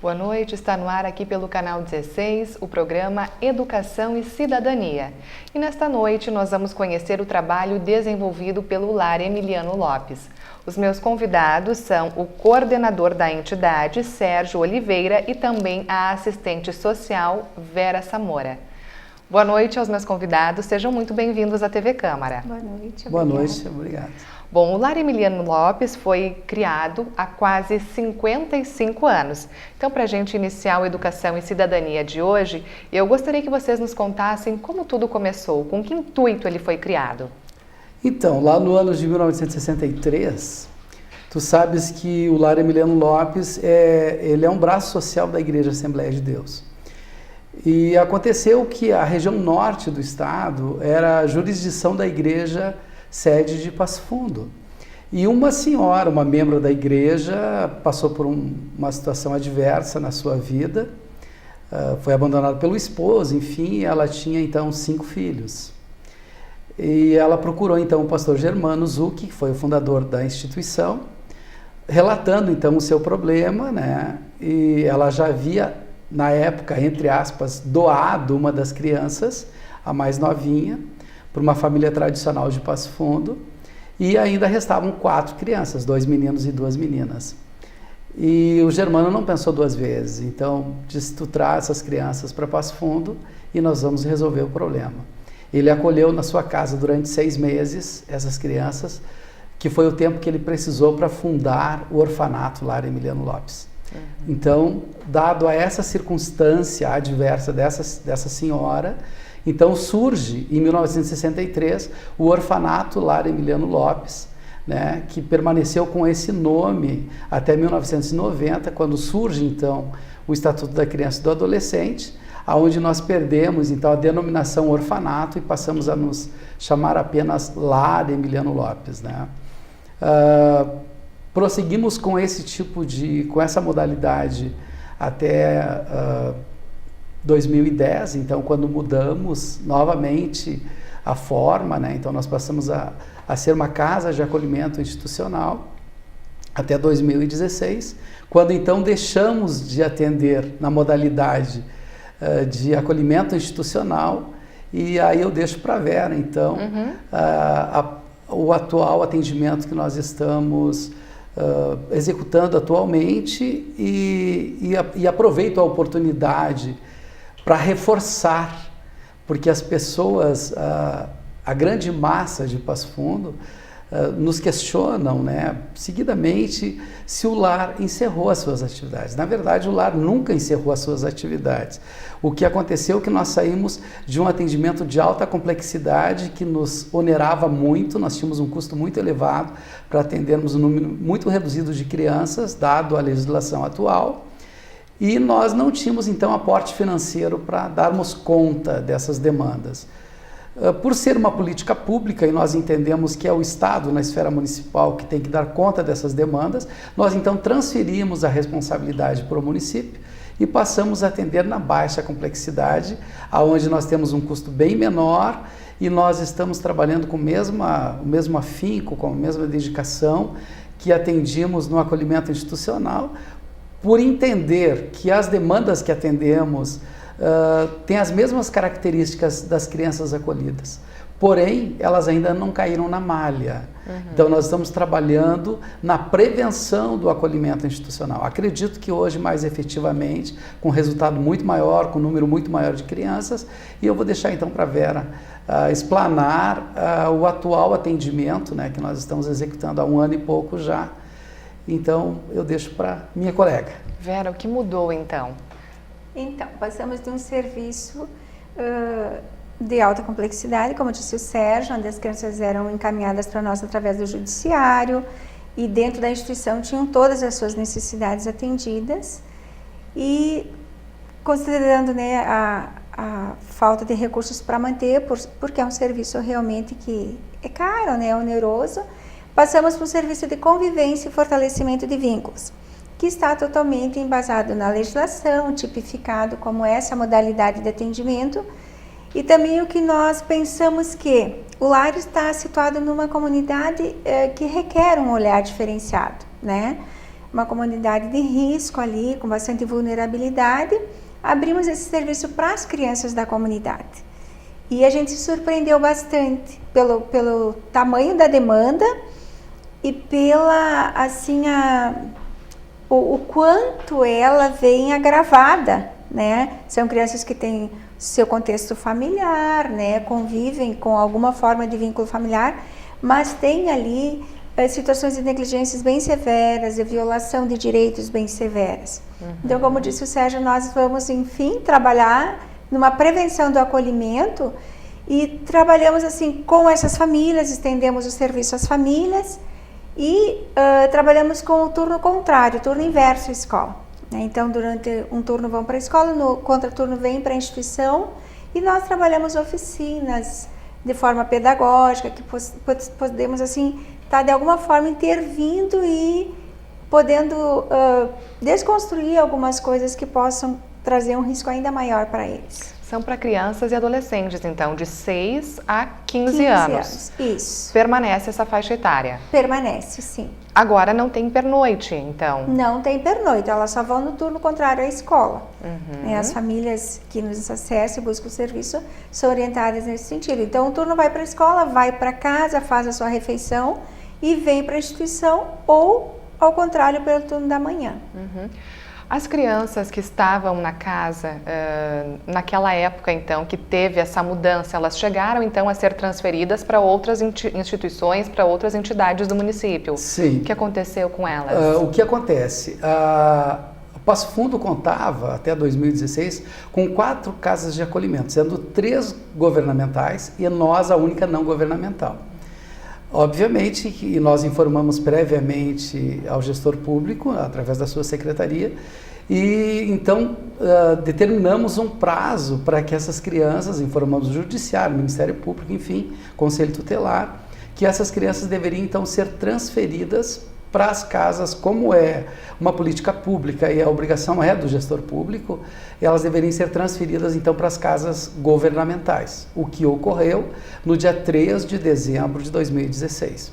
Boa noite, está no ar aqui pelo canal 16, o programa Educação e Cidadania. E nesta noite nós vamos conhecer o trabalho desenvolvido pelo Lar Emiliano Lopes. Os meus convidados são o coordenador da entidade, Sérgio Oliveira, e também a assistente social, Vera Samora. Boa noite aos meus convidados, sejam muito bem-vindos à TV Câmara. Boa noite, obrigada. Boa noite, obrigado. Bom, o Lar Emiliano Lopes foi criado há quase 55 anos. Então, para a gente iniciar o Educação e Cidadania de hoje, eu gostaria que vocês nos contassem como tudo começou, com que intuito ele foi criado. Então, lá no ano de 1963, tu sabes que o Lar Emiliano Lopes ele é um braço social da Igreja Assembleia de Deus. E aconteceu que a região norte do estado era a jurisdição da igreja sede de Passo Fundo. E uma senhora, uma membro da igreja, passou por uma situação adversa na sua vida, foi abandonada pelo esposo, enfim, ela tinha então 5 filhos. E ela procurou então o pastor Germano Zucchi, que foi o fundador da instituição, relatando então o seu problema, né? E ela já havia, na época, entre aspas, doado uma das crianças, a mais novinha, para uma família tradicional de Passo Fundo, e ainda restavam 4 crianças, 2 meninos e 2 meninas. E o Germano não pensou 2 vezes, então disse: tu traz essas crianças para Passo Fundo e nós vamos resolver o problema. Ele acolheu na sua casa durante 6 meses essas crianças, que foi o tempo que ele precisou para fundar o orfanato Lar Emiliano Lopes. Então, dado a essa circunstância adversa dessa senhora, então surge, em 1963, o orfanato Lar Emiliano Lopes, né, que permaneceu com esse nome até 1990, quando surge, então, o Estatuto da Criança e do Adolescente, onde nós perdemos, então, a denominação orfanato e passamos a nos chamar apenas Lar Emiliano Lopes, né. Prosseguimos com com essa modalidade até 2010, então, quando mudamos novamente a forma, né? Então nós passamos a ser uma casa de acolhimento institucional até 2016, quando então deixamos de atender na modalidade de acolhimento institucional, e aí eu deixo para a Vera, então, o atual atendimento que nós estamos executando atualmente, e aproveito a oportunidade para reforçar, porque as pessoas, a grande massa de Passo Fundo, nos questionam, né, seguidamente, se o lar encerrou as suas atividades. Na verdade, o lar nunca encerrou as suas atividades. O que aconteceu é que nós saímos de um atendimento de alta complexidade que nos onerava muito, nós tínhamos um custo muito elevado para atendermos um número muito reduzido de crianças, dado a legislação atual, e nós não tínhamos, então, aporte financeiro para darmos conta dessas demandas. Por ser uma política pública, e nós entendemos que é o Estado, na esfera municipal, que tem que dar conta dessas demandas, nós, então, transferimos a responsabilidade para o município e passamos a atender na baixa complexidade, onde nós temos um custo bem menor e nós estamos trabalhando com o mesmo afinco, com a mesma dedicação que atendíamos no acolhimento institucional, por entender que as demandas que atendemos têm as mesmas características das crianças acolhidas, porém elas ainda não caíram na malha. Então nós estamos trabalhando na prevenção do acolhimento institucional. Acredito que hoje, mais efetivamente, com resultado muito maior, com um número muito maior de crianças, e eu vou deixar então para a Vera explanar o atual atendimento, né, que nós estamos executando há 1 ano e pouco já. Então, eu deixo para minha colega. Vera, o que mudou então? Então, passamos de um serviço de alta complexidade, como disse o Sérgio, onde as crianças eram encaminhadas para nós através do judiciário, e dentro da instituição tinham todas as suas necessidades atendidas, e considerando, né, a falta de recursos para manter, porque é um serviço realmente que é caro, né, é oneroso, passamos para um serviço de convivência e fortalecimento de vínculos, que está totalmente embasado na legislação, tipificado como essa modalidade de atendimento, E também o que nós pensamos que o lar está situado numa comunidade que requer um olhar diferenciado, né? Uma comunidade de risco ali, com bastante vulnerabilidade. Abrimos esse serviço para as crianças da comunidade. E a gente se surpreendeu bastante pelo tamanho da demanda e pela, assim, o quanto ela vem agravada, né? São crianças que têm seu contexto familiar, né? Convivem com alguma forma de vínculo familiar, mas tem ali situações de negligências bem severas, de violação de direitos bem severas. Então, como disse o Sérgio, nós vamos, enfim, trabalhar numa prevenção do acolhimento e trabalhamos assim com essas famílias, estendemos o serviço às famílias e trabalhamos com o turno contrário, o turno inverso à escola. Então, durante um turno vão para a escola, no contraturno vem para a instituição e nós trabalhamos oficinas de forma pedagógica, que podemos assim estar de alguma forma intervindo e podendo desconstruir algumas coisas que possam trazer um risco ainda maior para eles. São para crianças e adolescentes, então, de 6 a 15 anos. Isso. Permanece essa faixa etária? Permanece, sim. Agora não tem pernoite, então? Não tem pernoite, elas só vão no turno contrário à escola. As famílias que nos acessam e buscam o serviço são orientadas nesse sentido. Então, o turno vai para a escola, vai para casa, faz a sua refeição e vem para a instituição ou, ao contrário, pelo turno da manhã. As crianças que estavam na casa, naquela época, então, que teve essa mudança, elas chegaram, então, a ser transferidas para outras instituições, para outras entidades do município? Sim. O que aconteceu com elas? O que acontece? O Passo Fundo contava, até 2016, com 4 casas de acolhimento, sendo 3 governamentais e nós a única não governamental. Obviamente que nós informamos previamente ao gestor público, através da sua secretaria, e então determinamos um prazo para que essas crianças, informamos o Judiciário, o Ministério Público, enfim, Conselho Tutelar, que essas crianças deveriam então ser transferidas para as casas, como é uma política pública e a obrigação é do gestor público, elas deveriam ser transferidas então para as casas governamentais, o que ocorreu no dia 3 de dezembro de 2016.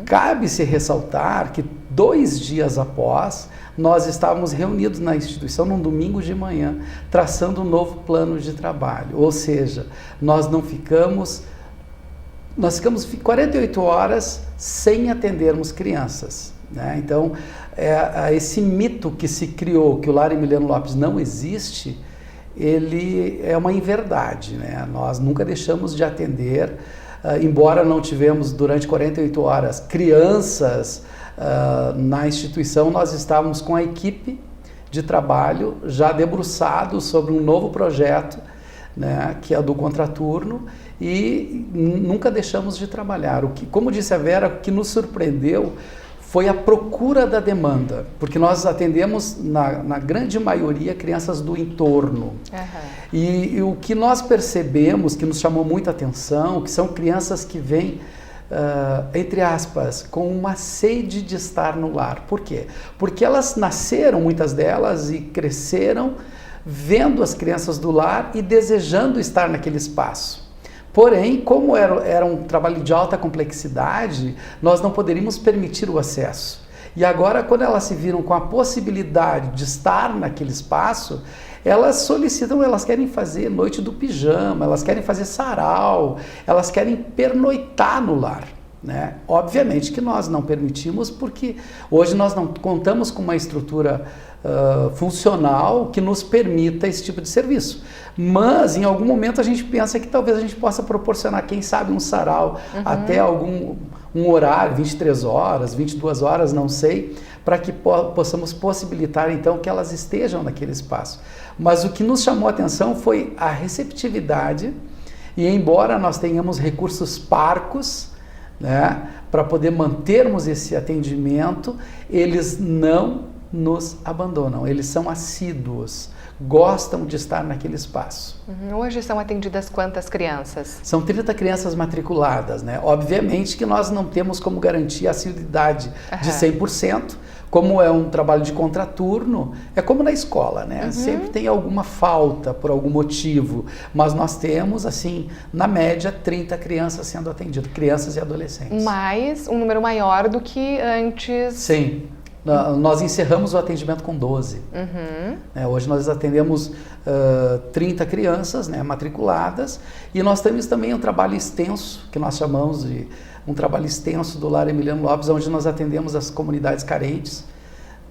Cabe-se ressaltar que 2 dias após, nós estávamos reunidos na instituição num domingo de manhã, traçando um novo plano de trabalho, ou seja, nós ficamos 48 horas sem atendermos crianças, né? Então, esse mito que se criou, que o Lar Emiliano Lopes não existe, ele é uma inverdade, né? Nós nunca deixamos de atender, embora não tivemos durante 48 horas crianças na instituição, nós estávamos com a equipe de trabalho já debruçados sobre um novo projeto, né, que é o do contraturno, e nunca deixamos de trabalhar. Como disse a Vera, o que nos surpreendeu foi a procura da demanda, porque nós atendemos, na grande maioria, crianças do entorno. E o que nós percebemos, que nos chamou muita atenção, que são crianças que vêm, entre aspas, com uma sede de estar no lar. Por quê? Porque elas nasceram, muitas delas, e cresceram vendo as crianças do lar e desejando estar naquele espaço. Porém, como era um trabalho de alta complexidade, nós não poderíamos permitir o acesso. E agora, quando elas se viram com a possibilidade de estar naquele espaço, elas solicitam, elas querem fazer noite do pijama, elas querem fazer sarau, elas querem pernoitar no lar, né? Obviamente que nós não permitimos, porque hoje nós não contamos com uma estrutura funcional que nos permita esse tipo de serviço. Mas em algum momento a gente pensa que talvez a gente possa proporcionar, quem sabe, um sarau até um horário, 23 horas, 22 horas, não sei, para que possamos possibilitar então que elas estejam naquele espaço. Mas o que nos chamou a atenção foi a receptividade, e embora nós tenhamos recursos parcos, né, para poder mantermos esse atendimento, eles não nos abandonam, eles são assíduos. gostam de estar naquele espaço. Hoje são atendidas quantas crianças? São 30 crianças matriculadas, né? Obviamente que nós não temos como garantir a assiduidade de 100%, como é um trabalho de contraturno, é como na escola, né? Sempre tem alguma falta por algum motivo, mas nós temos, assim, na média, 30 crianças sendo atendidas, crianças e adolescentes. Mais um número maior do que antes. Sim. Nós encerramos o atendimento com 12. Hoje nós atendemos 30 crianças, né, matriculadas, e nós temos também um trabalho extenso, que nós chamamos de um trabalho extenso do Lar Emiliano Lopes, onde nós atendemos as comunidades carentes,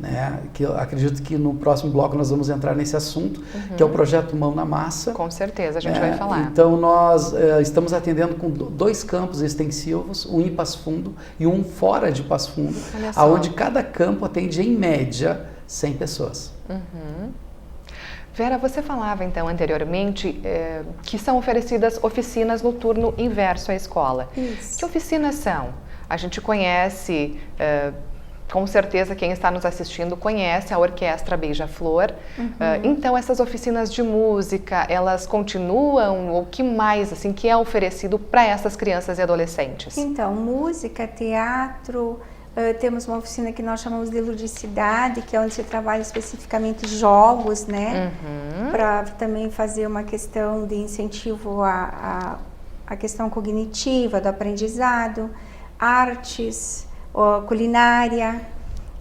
né, que eu acredito que no próximo bloco nós vamos entrar nesse assunto, que é o projeto Mão na Massa. Com certeza, a gente vai falar. Então nós estamos atendendo com 2 campos extensivos, um em Passo Fundo e um fora de Passo Fundo, onde cada campo atende em média 100 pessoas. Vera, você falava então anteriormente que são oferecidas oficinas no turno inverso à escola. Isso. Que oficinas são? A gente conhece, com certeza quem está nos assistindo conhece a Orquestra Beija-Flor. Então essas oficinas de música, elas continuam? Ou o que mais assim, que é oferecido para essas crianças e adolescentes? Então, música, teatro, temos uma oficina que nós chamamos de ludicidade, que é onde se trabalha especificamente jogos, né? Para também fazer uma questão de incentivo à questão cognitiva, do aprendizado, artes, culinária.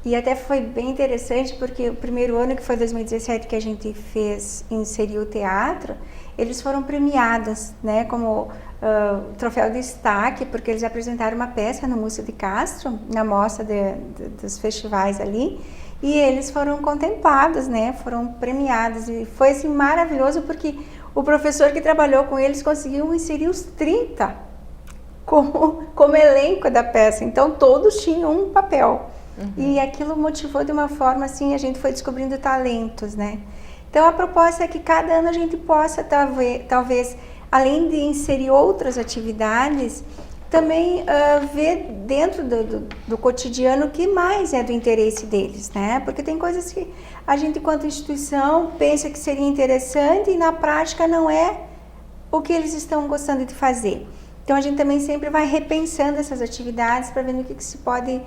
E até foi bem interessante porque o primeiro ano, que foi 2017, que a gente inseriu o teatro, eles foram premiados, né, como troféu de destaque, porque eles apresentaram uma peça no Múcio de Castro, na mostra dos festivais ali, e eles foram contemplados, né, foram premiados, e foi assim maravilhoso porque o professor que trabalhou com eles conseguiu inserir os 30 como elenco da peça, então todos tinham um papel. E aquilo motivou de uma forma assim, a gente foi descobrindo talentos, né? Então a proposta é que cada ano a gente possa talvez além de inserir outras atividades, também ver dentro do cotidiano o que mais é do interesse deles, né? Porque tem coisas que a gente, enquanto instituição, pensa que seria interessante e na prática não é o que eles estão gostando de fazer. Então a gente também sempre vai repensando essas atividades para ver no que se pode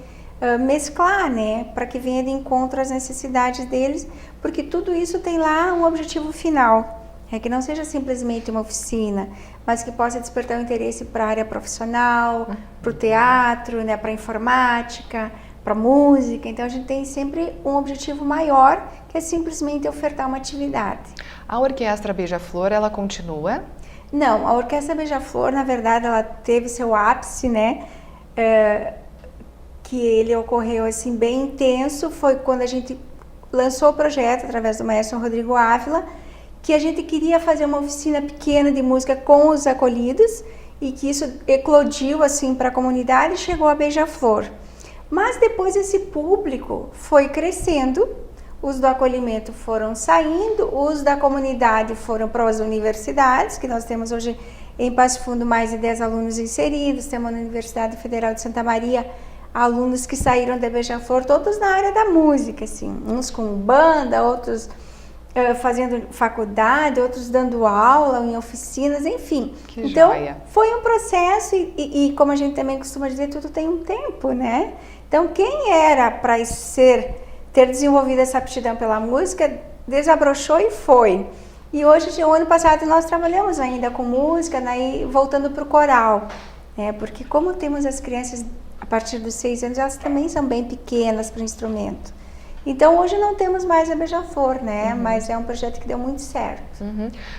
mesclar, né? Para que venha de encontro às necessidades deles, porque tudo isso tem lá um objetivo final. É que não seja simplesmente uma oficina, mas que possa despertar o interesse para a área profissional, para o teatro, né, para a informática, para a música. Então a gente tem sempre um objetivo maior, que é simplesmente ofertar uma atividade. A Orquestra Beija-Flor, ela continua? Não, a Orquestra Beija-Flor, na verdade, ela teve seu ápice, né, que ele ocorreu assim bem intenso, foi quando a gente lançou o projeto através do maestro Rodrigo Ávila, que a gente queria fazer uma oficina pequena de música com os acolhidos e que isso eclodiu assim para a comunidade e chegou a Beija-Flor. Mas depois esse público foi crescendo, os do acolhimento foram saindo, os da comunidade foram para as universidades, que nós temos hoje em Passo Fundo mais de 10 alunos inseridos, temos na Universidade Federal de Santa Maria alunos que saíram da Beija-Flor, todos na área da música, assim, uns com banda, outros fazendo faculdade, outros dando aula em oficinas, enfim. Que então, joia. Foi um processo e como a gente também costuma dizer, tudo tem um tempo, né? Então, quem era para ter desenvolvido essa aptidão pela música, desabrochou e foi. E hoje, o ano passado, nós trabalhamos ainda com música, daí voltando para o coral, né? Porque como temos as crianças a partir dos 6 anos, elas também são bem pequenas para o instrumento. Então, hoje não temos mais a Beija-Flor, né? Mas é um projeto que deu muito certo.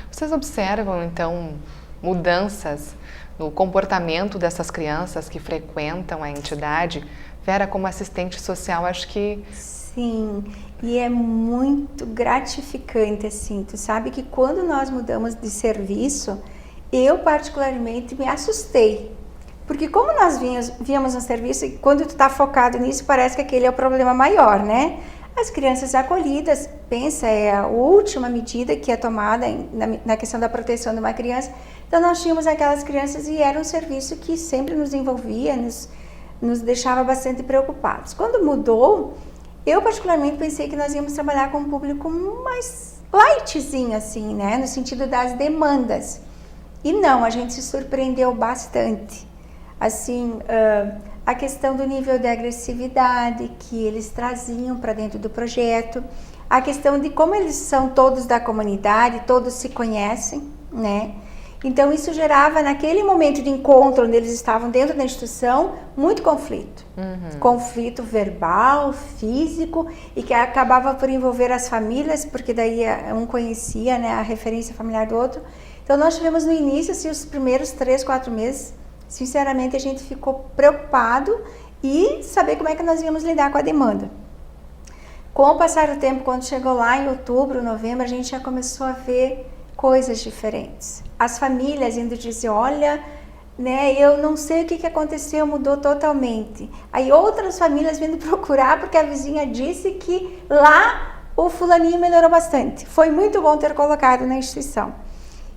Vocês observam, então, mudanças no comportamento dessas crianças que frequentam a entidade? Vera, como assistente social, acho que... Sim, e é muito gratificante, assim. Tu sabe que quando nós mudamos de serviço, eu particularmente me assustei. Porque como nós víamos um serviço, e quando tu está focado nisso, parece que aquele é o problema maior, né? As crianças acolhidas, pensa, é a última medida que é tomada na questão da proteção de uma criança. Então nós tínhamos aquelas crianças e era um serviço que sempre nos envolvia, nos deixava bastante preocupados. Quando mudou, eu particularmente pensei que nós íamos trabalhar com um público mais lightzinho assim, né, no sentido das demandas. E não, a gente se surpreendeu bastante. Assim, a questão do nível de agressividade que eles traziam para dentro do projeto, a questão de como eles são todos da comunidade, todos se conhecem, né? Então isso gerava, naquele momento de encontro onde eles estavam dentro da instituição, muito conflito. Conflito verbal, físico, e que acabava por envolver as famílias, porque daí um conhecia, né, a referência familiar do outro. Então nós tivemos no início, assim, os primeiros 3, 4 meses, sinceramente a gente ficou preocupado e saber como é que nós íamos lidar com a demanda. Com o passar do tempo, quando chegou lá em outubro, novembro, a gente já começou a ver coisas diferentes. As famílias indo dizer, olha, né, eu não sei o que aconteceu, mudou totalmente. Aí outras famílias vindo procurar porque a vizinha disse que lá o fulaninho melhorou bastante. Foi muito bom ter colocado na instituição.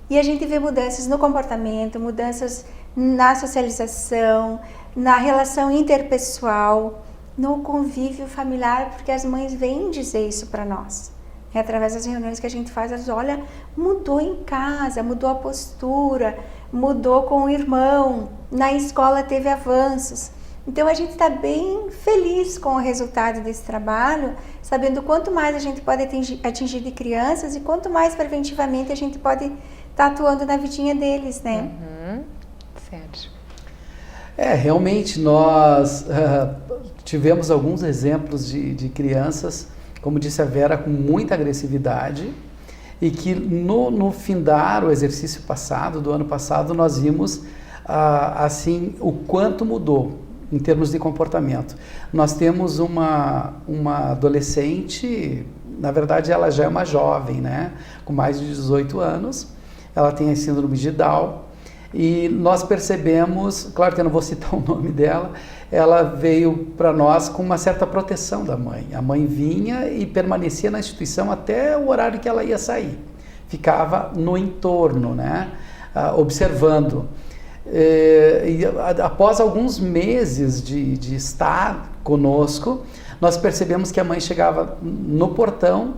E a gente vê mudanças no comportamento, mudanças na socialização, na relação interpessoal, no convívio familiar, porque as mães vêm dizer isso para nós. É através das reuniões que a gente faz, elas olha, mudou em casa, mudou a postura, mudou com o irmão, na escola teve avanços. Então a gente está bem feliz com o resultado desse trabalho, sabendo quanto mais a gente pode atingir de crianças e quanto mais preventivamente a gente pode estar atuando na vidinha deles, né? Certo. Realmente nós tivemos alguns exemplos de crianças, como disse a Vera, com muita agressividade, e que no findar o exercício passado, do ano passado, nós vimos assim o quanto mudou em termos de comportamento. Nós temos uma adolescente, na verdade ela já é uma jovem, né, com mais de 18 anos, ela tem a síndrome de Down, e nós percebemos, claro que eu não vou citar o nome dela, ela veio para nós com uma certa proteção da mãe. A mãe vinha e permanecia na instituição até o horário que ela ia sair. Ficava no entorno, né, observando. E após alguns meses de estar conosco, nós percebemos que a mãe chegava no portão,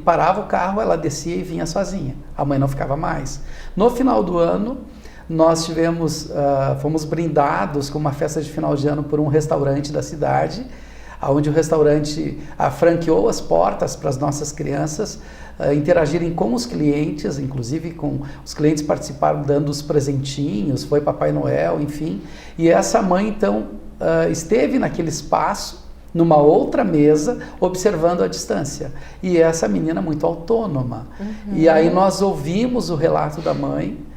parava o carro, ela descia e vinha sozinha. A mãe não ficava mais. No final do ano, nós fomos brindados com uma festa de final de ano por um restaurante da cidade, onde o restaurante franqueou as portas para as nossas crianças interagirem com os clientes, inclusive com os clientes participaram dando os presentinhos, foi Papai Noel, enfim. E essa mãe, então, esteve naquele espaço, numa outra mesa, observando a distância. E essa menina muito autônoma. E aí nós ouvimos o relato da mãe,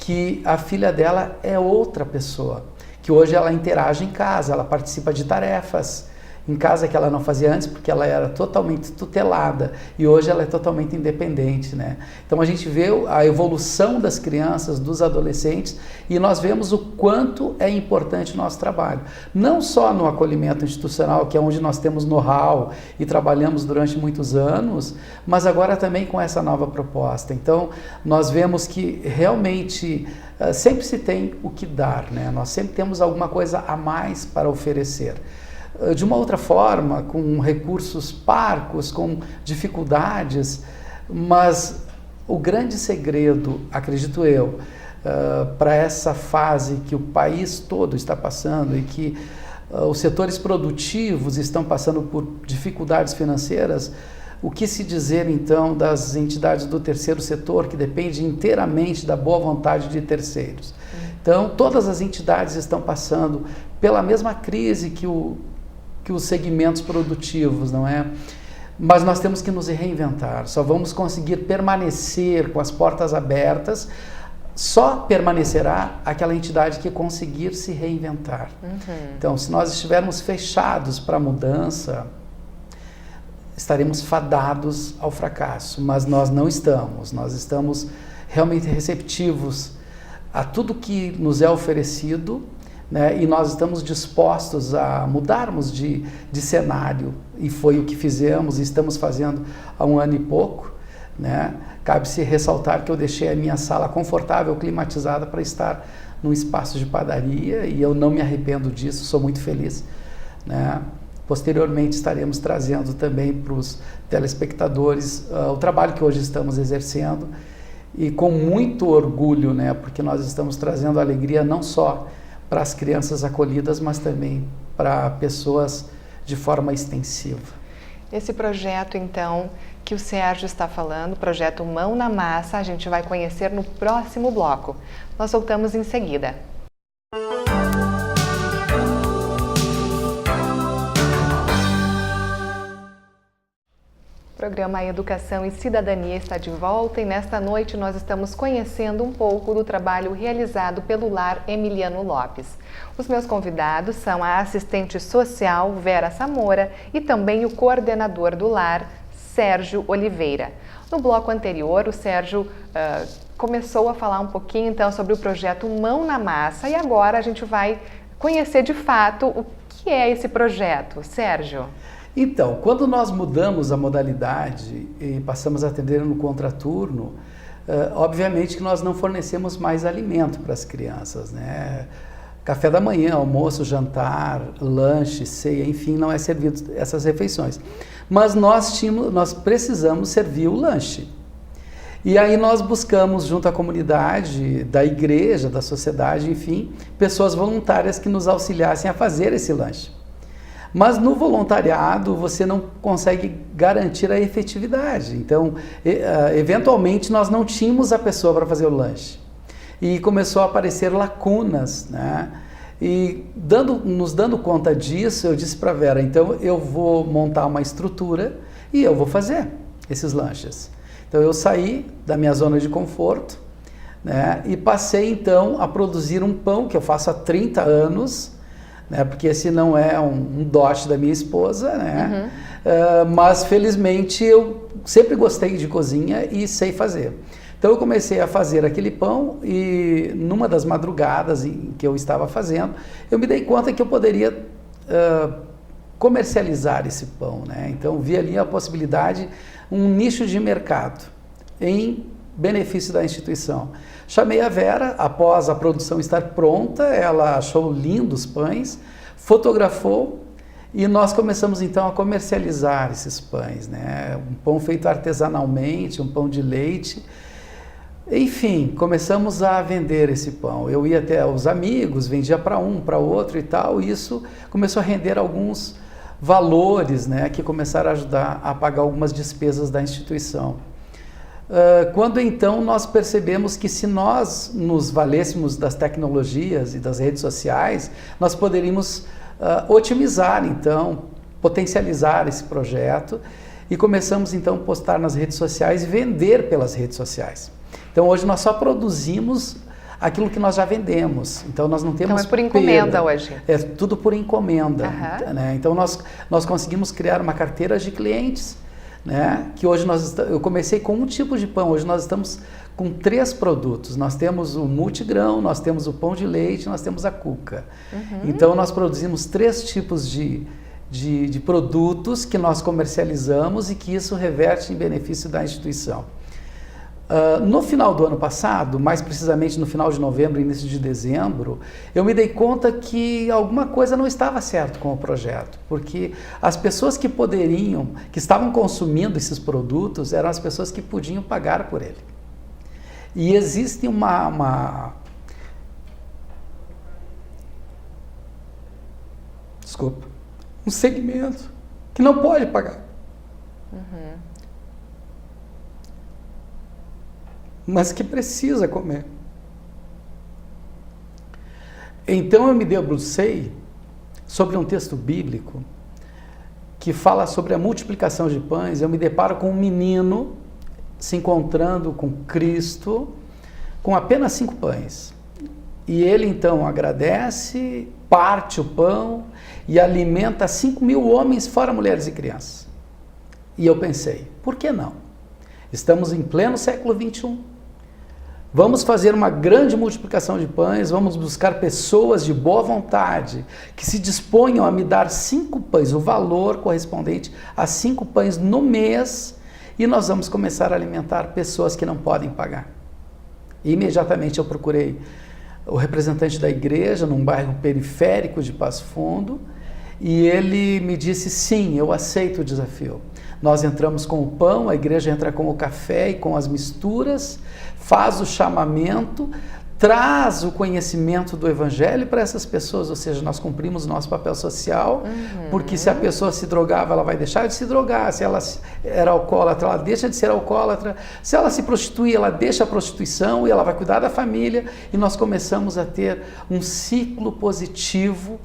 que a filha dela é outra pessoa, que hoje ela interage em casa, ela participa de tarefas em casa que ela não fazia antes, porque ela era totalmente tutelada, e hoje ela é totalmente independente, né? Então a gente vê a evolução das crianças, dos adolescentes, e nós vemos o quanto é importante o nosso trabalho. Não só no acolhimento institucional, que é onde nós temos know-how e trabalhamos durante muitos anos, mas agora também com essa nova proposta. Então nós vemos que realmente sempre se tem o que dar, né? Nós sempre temos alguma coisa a mais para oferecer. De uma outra forma, com recursos parcos, com dificuldades, mas o grande segredo, acredito eu, para essa fase que o país todo está passando e que os setores produtivos estão passando por dificuldades financeiras, o que se dizer então das entidades do terceiro setor, que depende inteiramente da boa vontade de terceiros? Então, todas as entidades estão passando pela mesma crise que os segmentos produtivos, não é? Mas nós temos que nos reinventar, só vamos conseguir permanecer com as portas abertas, só permanecerá aquela entidade que conseguir se reinventar. Então, se nós estivermos fechados para a mudança, estaremos fadados ao fracasso, mas nós não estamos, nós estamos realmente receptivos a tudo que nos é oferecido, né? E nós estamos dispostos a mudarmos de cenário, e foi o que fizemos e estamos fazendo há 1 ano e pouco, né? Cabe-se ressaltar que eu deixei a minha sala confortável, climatizada, para estar num espaço de padaria, e eu não me arrependo disso, sou muito feliz, né? Posteriormente estaremos trazendo também para os telespectadores o trabalho que hoje estamos exercendo e com muito orgulho, né, porque nós estamos trazendo alegria não só para as crianças acolhidas, mas também para pessoas de forma extensiva. Esse projeto, então, que o Sérgio está falando, projeto Mão na Massa, a gente vai conhecer no próximo bloco. Nós voltamos em seguida. O programa Educação e Cidadania está de volta e nesta noite nós estamos conhecendo um pouco do trabalho realizado pelo Lar Emiliano Lopes. Os meus convidados são a assistente social Vera Samora e também o coordenador do lar, Sérgio Oliveira. No bloco anterior, o Sérgio começou a falar um pouquinho então sobre o projeto Mão na Massa e agora a gente vai conhecer de fato o que é esse projeto. Sérgio? Então, quando nós mudamos a modalidade e passamos a atender no contraturno, obviamente que nós não fornecemos mais alimento para as crianças, né? Café da manhã, almoço, jantar, lanche, ceia, enfim, não é servido essas refeições. Mas nós precisamos servir o lanche. E aí nós buscamos, junto à comunidade, da igreja, da sociedade, enfim, pessoas voluntárias que nos auxiliassem a fazer esse lanche. Mas no voluntariado você não consegue garantir a efetividade. Então, eventualmente nós não tínhamos a pessoa para fazer o lanche. E começou a aparecer lacunas, né? E nos dando conta disso, eu disse para a Vera, então eu vou montar uma estrutura e eu vou fazer esses lanches. Então eu saí da minha zona de conforto, né? E passei então a produzir um pão que eu faço há 30 anos, né, porque esse não é um dote da minha esposa, né? Mas felizmente eu sempre gostei de cozinha e sei fazer. Então eu comecei a fazer aquele pão e numa das madrugadas em que eu estava fazendo, eu me dei conta que eu poderia comercializar esse pão, né? Então vi ali a possibilidade, um nicho de mercado em benefício da instituição. Chamei a Vera, após a produção estar pronta, ela achou lindos pães, fotografou e nós começamos então a comercializar esses pães, né? Um pão feito artesanalmente, um pão de leite. Enfim, começamos a vender esse pão. Eu ia até os amigos, vendia para um, para outro e tal, e isso começou a render alguns valores, né, que começaram a ajudar a pagar algumas despesas da instituição. Quando então nós percebemos que se nós nos valêssemos das tecnologias e das redes sociais, nós poderíamos otimizar então, potencializar esse projeto e começamos então a postar nas redes sociais e vender pelas redes sociais. Então hoje nós só produzimos aquilo que nós já vendemos, então nós não temos Então é por encomenda hoje? É tudo por encomenda, né? Então nós conseguimos criar uma carteira de clientes, né? Que hoje eu comecei com um tipo de pão, hoje nós estamos com 3 produtos. Nós temos o multigrão, nós temos o pão de leite, nós temos a cuca. Então nós produzimos 3 tipos de produtos que nós comercializamos e que isso reverte em benefício da instituição. No final do ano passado, mais precisamente no final de novembro, início de dezembro, eu me dei conta que alguma coisa não estava certo com o projeto, porque as pessoas que estavam consumindo esses produtos, eram as pessoas que podiam pagar por ele. E existe um segmento que não pode pagar. Mas que precisa comer. Então eu me debrucei sobre um texto bíblico que fala sobre a multiplicação de pães. Eu me deparo com um menino se encontrando com Cristo com apenas 5 pães. E ele então agradece, parte o pão e alimenta 5.000 homens, fora mulheres e crianças. E eu pensei, por que não? Estamos em pleno século XXI. Vamos fazer uma grande multiplicação de pães, vamos buscar pessoas de boa vontade, que se disponham a me dar 5 pães, o valor correspondente a 5 pães no mês, e nós vamos começar a alimentar pessoas que não podem pagar. E imediatamente eu procurei o representante da igreja, num bairro periférico de Passo Fundo, e ele me disse, sim, eu aceito o desafio. Nós entramos com o pão, a igreja entra com o café e com as misturas, faz o chamamento, traz o conhecimento do evangelho para essas pessoas, ou seja, nós cumprimos o nosso papel social, porque se a pessoa se drogava, ela vai deixar de se drogar, se ela era alcoólatra, ela deixa de ser alcoólatra, se ela se prostituía, ela deixa a prostituição e ela vai cuidar da família, e nós começamos a ter um ciclo positivo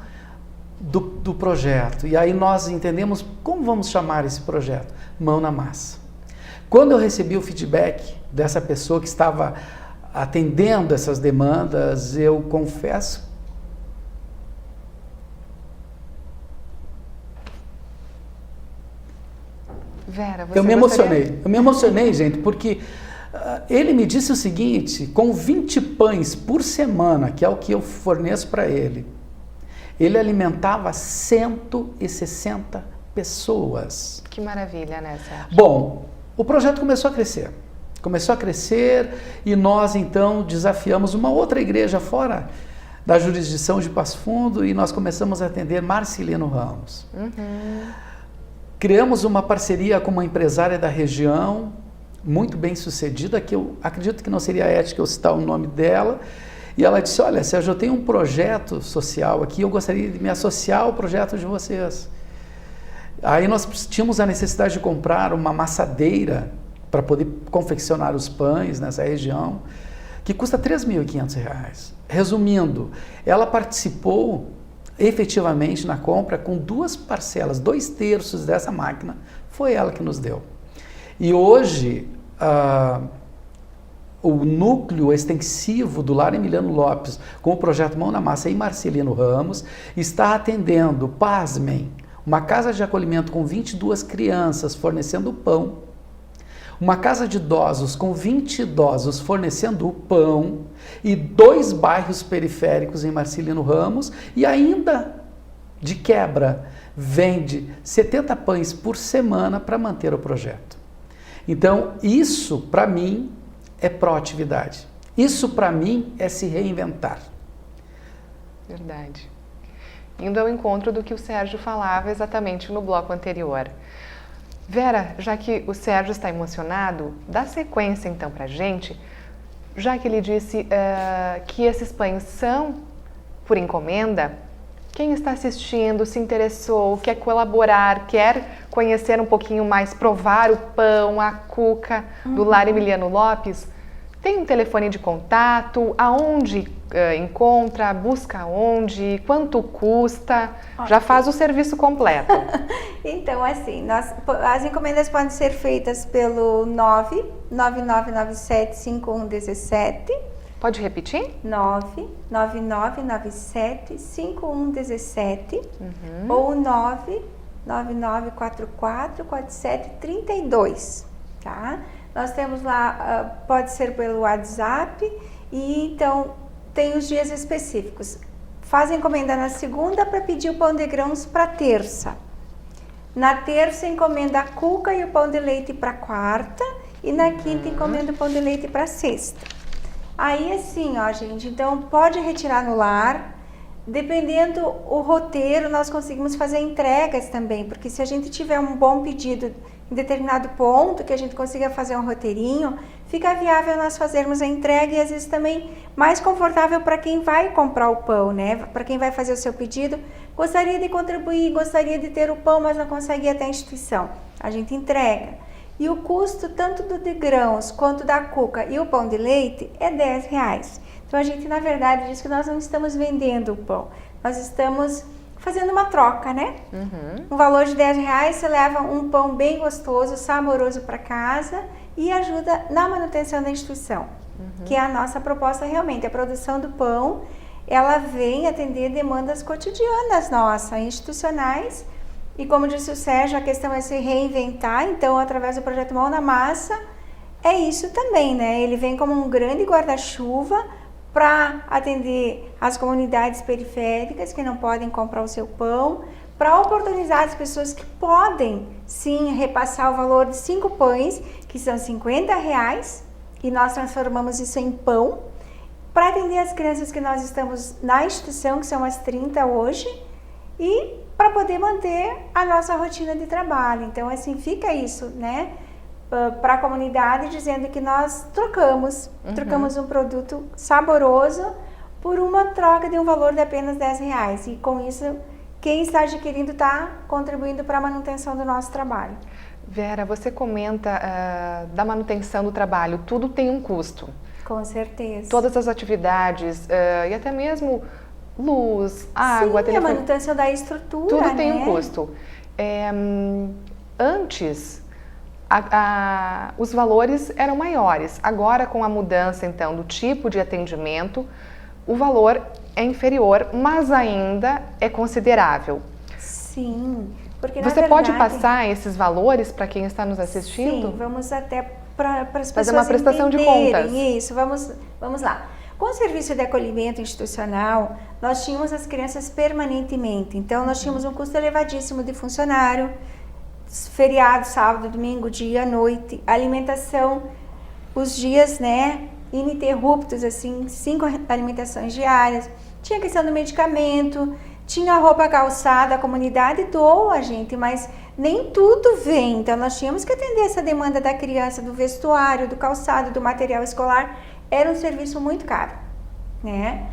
do projeto. E aí nós entendemos como vamos chamar esse projeto, Mão na Massa. Quando eu recebi o feedback dessa pessoa que estava atendendo essas demandas, eu confesso Vera, você eu me emocionei, gente, porque ele me disse o seguinte, com 20 pães por semana, que é o que eu forneço para ele alimentava 160 pessoas. Que maravilha, né, Sérgio? Bom, o projeto começou a crescer e nós então desafiamos uma outra igreja fora da jurisdição de Passo Fundo e nós começamos a atender Marcelino Ramos. Criamos uma parceria com uma empresária da região, muito bem sucedida, que eu acredito que não seria ético eu citar o nome dela, e ela disse, olha, Sérgio, eu tenho um projeto social aqui, eu gostaria de me associar ao projeto de vocês. Aí nós tínhamos a necessidade de comprar uma massadeira para poder confeccionar os pães nessa região, que custa R$3.500. Resumindo, ela participou efetivamente na compra com 2 parcelas, 2/3 dessa máquina, foi ela que nos deu. E hoje, o núcleo extensivo do Lar Emiliano Lopes, com o projeto Mão na Massa em Marcelino Ramos, está atendendo, pasmem, uma casa de acolhimento com 22 crianças fornecendo pão, uma casa de idosos com 20 idosos fornecendo o pão e 2 bairros periféricos em Marcelino Ramos e ainda, de quebra, vende 70 pães por semana para manter o projeto. Então, isso para mim é proatividade. Isso para mim é se reinventar. Verdade. Indo ao encontro do que o Sérgio falava exatamente no bloco anterior. Vera, já que o Sérgio está emocionado, dá sequência então para a gente, já que ele disse que esses pães são por encomenda. Quem está assistindo, se interessou, quer colaborar, quer conhecer um pouquinho mais, provar o pão, a cuca do Lar Emiliano Lopes, tem um telefone de contato, aonde encontra, busca onde, quanto custa, já faz o serviço completo. Então, assim, as encomendas podem ser feitas pelo 999975117. Pode repetir? 999975117 ou 999444732, tá? Nós temos lá, pode ser pelo WhatsApp e então tem os dias específicos. Faz a encomenda na segunda para pedir o pão de grãos para terça. Na terça encomenda a cuca e o pão de leite para quarta e na quinta encomenda o pão de leite para sexta. Aí assim, ó, gente, então pode retirar no lar. Dependendo o roteiro, nós conseguimos fazer entregas também, porque se a gente tiver um bom pedido em determinado ponto, que a gente consiga fazer um roteirinho, fica viável nós fazermos a entrega e às vezes também mais confortável para quem vai comprar o pão, né? Para quem vai fazer o seu pedido, gostaria de contribuir, gostaria de ter o pão, mas não consegue ir até a instituição. A gente entrega. E o custo tanto do de grãos quanto da cuca e o pão de leite é R$10. Então a gente na verdade diz que nós não estamos vendendo o pão, nós estamos fazendo uma troca, né? Um valor de R$10 você leva um pão bem gostoso, saboroso para casa e ajuda na manutenção da instituição, que é a nossa proposta realmente. A produção do pão, ela vem atender demandas cotidianas nossas, institucionais, e como disse o Sérgio, a questão é se reinventar, então através do projeto Mão na Massa, é isso também, né? Ele vem como um grande guarda-chuva para atender as comunidades periféricas que não podem comprar o seu pão, para oportunizar as pessoas que podem sim repassar o valor de 5 pães, que são R$50, e nós transformamos isso em pão, para atender as crianças que nós estamos na instituição, que são as 30 hoje, e para poder manter a nossa rotina de trabalho. Então, assim, fica isso, né, para a comunidade, dizendo que nós trocamos um produto saboroso por uma troca de um valor de apenas R$10. E com isso, quem está adquirindo está contribuindo para a manutenção do nosso trabalho. Vera, você comenta da manutenção do trabalho, tudo tem um custo. Com certeza. Todas as atividades e até mesmo luz, água, sim, telefone, a manutenção da estrutura, tudo tem né? um custo. Antes, os valores eram maiores. Agora, com a mudança, então, do tipo de atendimento, o valor é inferior, mas ainda é considerável. Sim, porque Você na pode verdade, passar esses valores para quem está nos assistindo? Sim, vamos até para as pessoas fazer uma prestação de contas. Isso, vamos lá. Com o serviço de acolhimento institucional, nós tínhamos as crianças permanentemente. Então, nós tínhamos um custo elevadíssimo de funcionário, feriado, sábado, domingo, dia, noite, alimentação, os dias, né, ininterruptos, assim, 5 alimentações diárias. Tinha questão do medicamento, tinha roupa calçada, a comunidade doa, gente, mas nem tudo vem. Então, nós tínhamos que atender essa demanda da criança, do vestuário, do calçado, do material escolar. Era um serviço muito caro, né?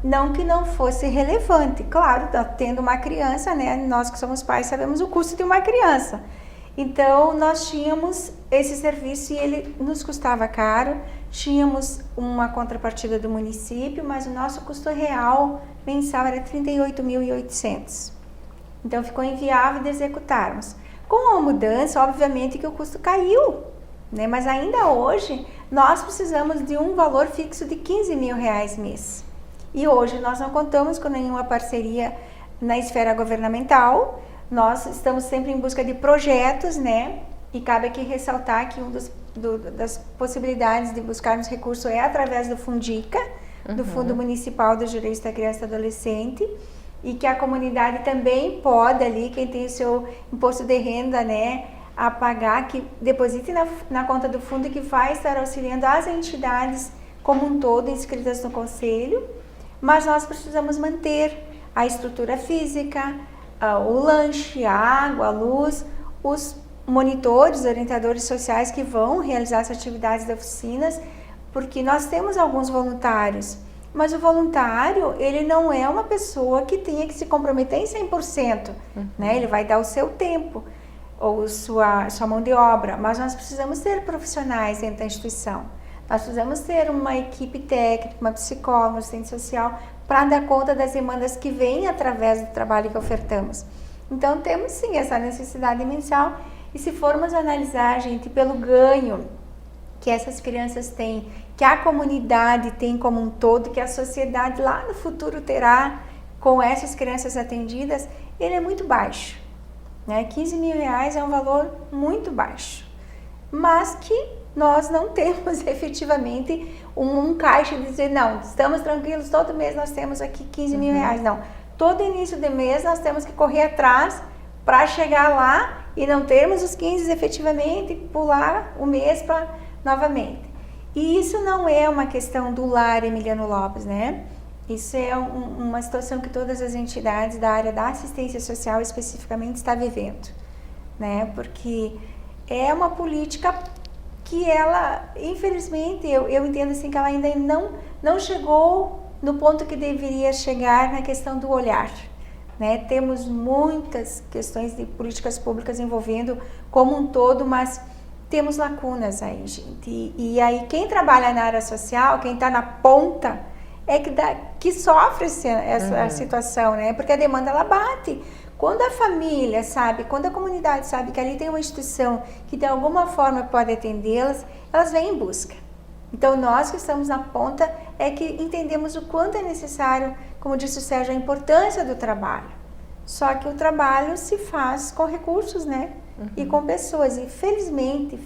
Não que não fosse relevante, claro, tendo uma criança, né? Nós que somos pais sabemos o custo de uma criança. Então, nós tínhamos esse serviço e ele nos custava caro. Tínhamos uma contrapartida do município, mas o nosso custo real mensal era 38.800. Então, ficou inviável de executarmos. Com a mudança, obviamente que o custo caiu, né? Mas ainda hoje, nós precisamos de um valor fixo de R$15.000 mês. E hoje nós não contamos com nenhuma parceria na esfera governamental. Nós estamos sempre em busca de projetos, né? E cabe aqui ressaltar que das possibilidades de buscarmos recursos é através do Fundica, do Fundo Municipal dos Direitos da Criança e do Adolescente, e que a comunidade também pode ali, quem tem o seu imposto de renda, né, a pagar, que deposite na conta do fundo, que vai estar auxiliando as entidades como um todo inscritas no conselho. Mas nós precisamos manter a estrutura física, o lanche, a água, a luz, os monitores, orientadores sociais que vão realizar as atividades das oficinas, porque nós temos alguns voluntários, mas o voluntário, ele não é uma pessoa que tenha que se comprometer em 100%, né? Ele vai dar o seu tempo ou sua mão de obra, mas nós precisamos ter profissionais dentro da instituição. Nós precisamos ter uma equipe técnica, uma psicóloga, uma assistente social, para dar conta das demandas que vêm através do trabalho que ofertamos. Então, temos sim essa necessidade mensal, e se formos analisar, gente, pelo ganho que essas crianças têm, que a comunidade tem como um todo, que a sociedade lá no futuro terá com essas crianças atendidas, ele é muito baixo, né? R$15.000 é um valor muito baixo, mas que nós não temos efetivamente um caixa de dizer, não, estamos tranquilos, todo mês nós temos aqui R$15.000, não. Todo início de mês nós temos que correr atrás para chegar lá e não termos os 15 efetivamente, pular o mês novamente. E isso não é uma questão do Lar Emiliano Lopes, né? Isso é uma situação que todas as entidades da área da assistência social especificamente está vivendo, né? Porque é uma política que ela, infelizmente, eu entendo assim que ela ainda não chegou no ponto que deveria chegar na questão do olhar, né? Temos muitas questões de políticas públicas envolvendo como um todo, mas temos lacunas aí, gente. E aí quem trabalha na área social, quem está na ponta, é que sofre essa situação, né? Porque a demanda, ela bate. Quando a família sabe, quando a comunidade sabe que ali tem uma instituição que de alguma forma pode atendê-las, elas vêm em busca. Então nós que estamos na ponta é que entendemos o quanto é necessário, como disse o Sérgio, a importância do trabalho. Só que o trabalho se faz com recursos, né? E com pessoas. E felizmente,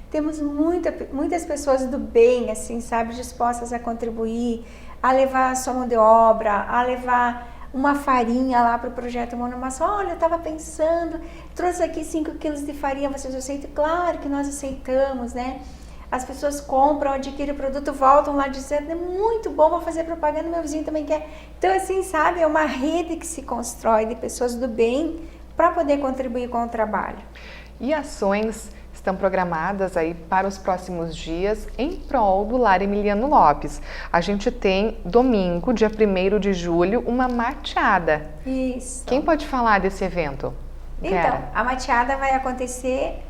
temos muitas pessoas do bem, assim, sabe, dispostas a contribuir, a levar a sua mão de obra, a levar uma farinha lá para o projeto Monomação. Olha, eu estava pensando, trouxe aqui 5 quilos de farinha, vocês aceitam? Claro que nós aceitamos, né? as pessoas compram, adquirem o produto, voltam lá dizendo, é muito bom, vou fazer propaganda, meu vizinho também quer. Então, assim, sabe, é uma rede que se constrói de pessoas do bem para poder contribuir com o trabalho. E ações estão programadas aí para os próximos dias em prol do Lar Emiliano Lopes. A gente tem domingo, dia 1º de julho, uma mateada. Isso. Quem pode falar desse evento? Então, Vera? a mateada vai acontecer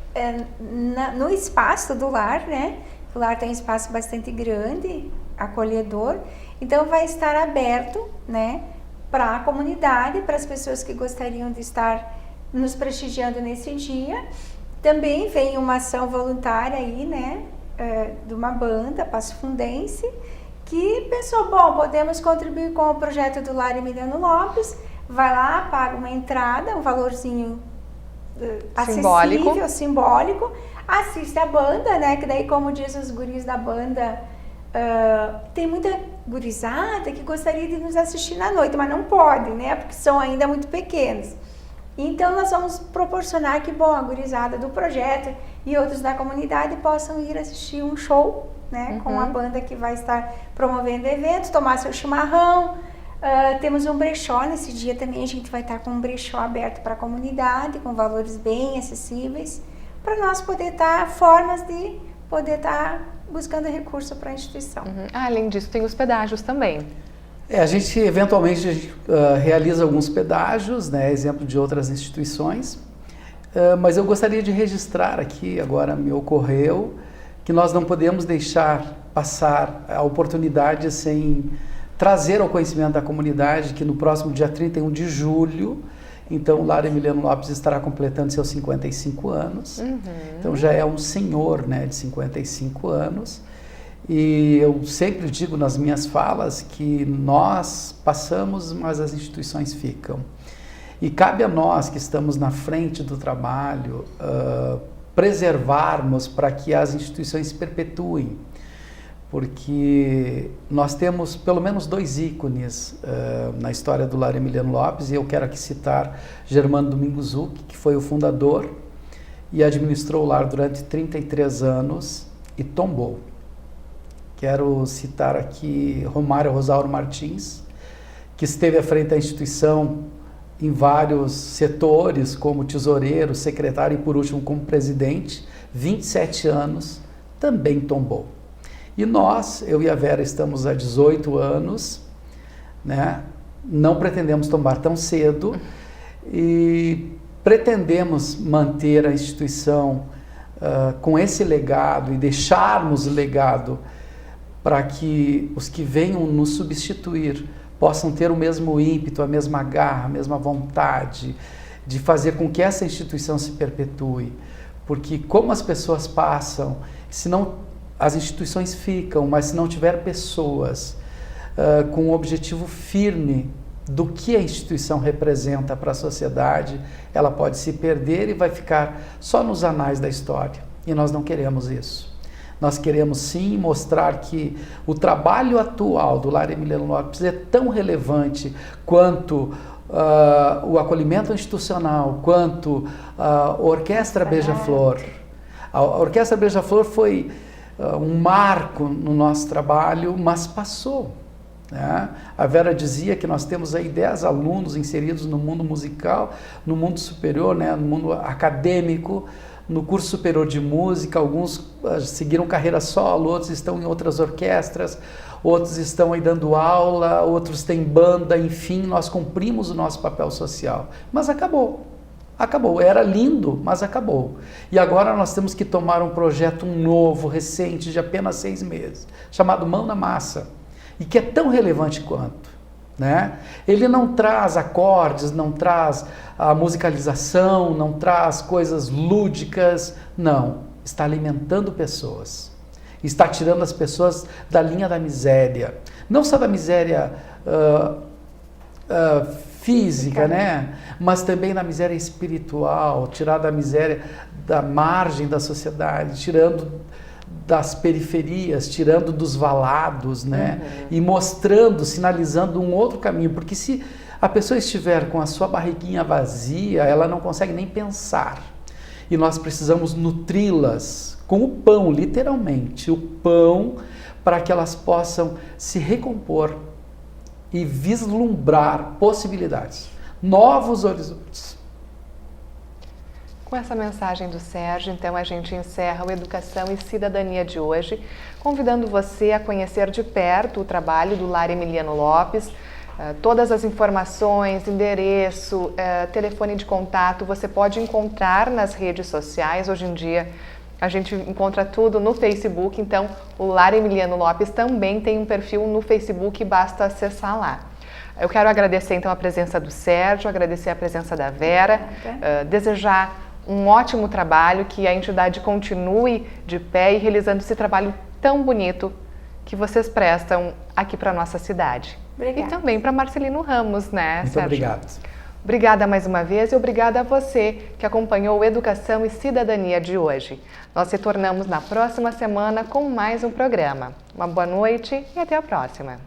no espaço do lar, né? O lar tem um espaço bastante grande, acolhedor, então vai estar aberto, né, para a comunidade, para as pessoas que gostariam de estar nos prestigiando nesse dia. Também vem uma ação voluntária aí, né, de uma banda, Passo Fundense, que pensou, bom, podemos contribuir com o projeto do Lar Emiliano Lopes, vai lá, paga uma entrada, um valorzinho acessível, simbólico, assiste a banda, né, que daí, como diz os guris da banda, tem muita gurizada que gostaria de nos assistir na noite, mas não pode, né, porque são ainda muito pequenos. Então, nós vamos proporcionar que, bom, a gurizada do projeto e outros da comunidade possam ir assistir um show, né, com a banda que vai estar promovendo o evento, tomar seu chimarrão. Temos um brechó nesse dia também, a gente vai estar com um brechó aberto para a comunidade, com valores bem acessíveis, para nós poder estar, formas de poder estar buscando recurso para a instituição. Além disso, tem os pedágios também. A gente eventualmente realiza alguns pedágios, né, exemplo de outras instituições, mas eu gostaria de registrar aqui, agora me ocorreu, que nós não podemos deixar passar a oportunidade sem trazer ao conhecimento da comunidade que no próximo dia 31 de julho, então o Lar Emiliano Lopes estará completando seus 55 anos, então já é um senhor, né, de 55 anos, e eu sempre digo nas minhas falas que nós passamos, mas as instituições ficam. E cabe a nós que estamos na frente do trabalho preservarmos para que as instituições se perpetuem, porque nós temos pelo menos 2 ícones na história do Lar Emiliano Lopes, e eu quero aqui citar Germano Domingos Zuc, que foi o fundador e administrou o lar durante 33 anos e tombou. Quero citar aqui Romário Rosauro Martins, que esteve à frente da instituição em vários setores, como tesoureiro, secretário e, por último, como presidente, 27 anos, também tombou. E nós, eu e a Vera, estamos há 18 anos, né? Não pretendemos tombar tão cedo e pretendemos manter a instituição com esse legado e deixarmos o legado para que os que venham nos substituir possam ter o mesmo ímpeto, a mesma garra, a mesma vontade de fazer com que essa instituição se perpetue. Porque como as pessoas passam, se não, as instituições ficam, mas se não tiver pessoas com um objetivo firme do que a instituição representa para a sociedade, ela pode se perder e vai ficar só nos anais da história. E nós não queremos isso. Nós queremos sim mostrar que o trabalho atual do Lar Emiliano Lopes é tão relevante quanto o acolhimento institucional, quanto a Orquestra Beija-Flor. A Orquestra Beija-Flor foi um marco no nosso trabalho, mas passou. Né? A Vera dizia que nós temos aí 10 alunos inseridos no mundo musical, no mundo superior, né? No mundo acadêmico, no curso superior de música. Alguns seguiram carreira solo, outros estão em outras orquestras, outros estão aí dando aula, outros têm banda, enfim, nós cumprimos o nosso papel social. Mas acabou. Acabou. Era lindo, mas acabou. E agora nós temos que tomar um projeto novo, recente, de apenas 6 meses, chamado Mão na Massa, e que é tão relevante quanto. Né? Ele não traz acordes, não traz a musicalização, não traz coisas lúdicas, não. Está alimentando pessoas, está tirando as pessoas da linha da miséria, não só da miséria física, né? Mas também da miséria espiritual, tirar da miséria da margem da sociedade, tirando das periferias, tirando dos valados, né? E mostrando, sinalizando um outro caminho, porque se a pessoa estiver com a sua barriguinha vazia, ela não consegue nem pensar. e nós precisamos nutri-las com o pão, literalmente, o pão, para que elas possam se recompor e vislumbrar possibilidades, novos horizontes. Com essa mensagem do Sérgio, então, a gente encerra o Educação e Cidadania de hoje, convidando você a conhecer de perto o trabalho do Lar Emiliano Lopes. Todas as informações, endereço, telefone de contato, você pode encontrar nas redes sociais. Hoje em dia, a gente encontra tudo no Facebook, então o Lar Emiliano Lopes também tem um perfil no Facebook, basta acessar lá. Eu quero agradecer, então, a presença do Sérgio, agradecer a presença da Vera, desejar um ótimo trabalho, que a entidade continue de pé e realizando esse trabalho tão bonito que vocês prestam aqui para a nossa cidade. Obrigada. E também para Marcelino Ramos, né, Muito Sérgio? obrigado. Obrigada mais uma vez e obrigada a você que acompanhou o Educação e Cidadania de hoje. Nós retornamos na próxima semana com mais um programa. Uma boa noite e até a próxima.